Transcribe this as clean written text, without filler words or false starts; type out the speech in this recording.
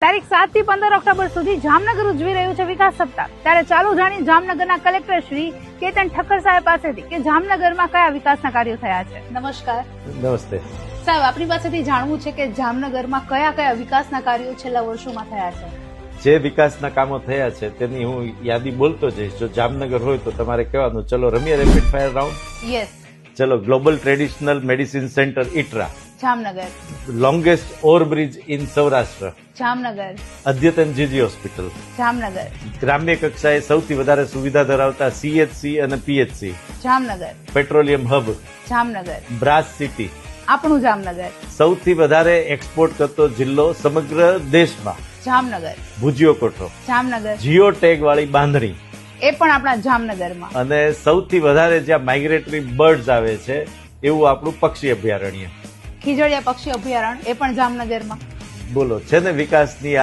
તારીખ 7 થી 15 ઓક્ટોબર સુધી જામનગર ઉજવી રહ્યું છે વિકાસ સપ્તાહ। ત્યારે ચાલો જાણીએ જામનગરના કલેક્ટર શ્રી કેતન ઠક્કર સાહેબ પાસેથી કે જામનગરમાં કયા વિકાસના કાર્યો થયા છે। નમસ્કાર। નમસ્તે સાહેબ, આપની પાસેથી જાણવું છે કે જામનગરમાં કયા કયા વિકાસના કાર્યો છેલ્લા વર્ષોમાં થયા છે। જે વિકાસના કામો થયા છે તેની હું યાદી બોલતો જઈશ। જો જામનગર હોય તો તમારે કહેવાનું, ચલો રમીએ રેપિડ ફાયર રાઉન્ડ। યસ। ચલો, global traditional medicine centre ઇટરા, Jamnagar. Longest overbridge in Saurashtra, Jamnagar. અદ્યતન જીજી હોસ્પિટલ, જામનગર। ગ્રામ્ય કક્ષાએ સૌથી વધારે સુવિધા ધરાવતા CHC અને PHC, Jamnagar. Petroleum hub, Jamnagar. Brass city, આપણું જામનગર। સૌથી વધારે એક્સપોર્ટ કરતો જિલ્લો સમગ્ર દેશમાં, જામનગર। ભુજિયો કોઠો, જામનગર। જીઓ ટેગ વાળી બાંધણી, એ પણ આપણા જામનગરમાં। અને સૌથી વધારે જ્યાં માઇગ્રેટરી બર્ડ્સ આવે છે એવું આપણું પક્ષી અભયારણ્ય। ખીજડીયા પક્ષી અભયારણ્ય એ પણ જામનગરમાં। બોલો, છે ને વિકાસની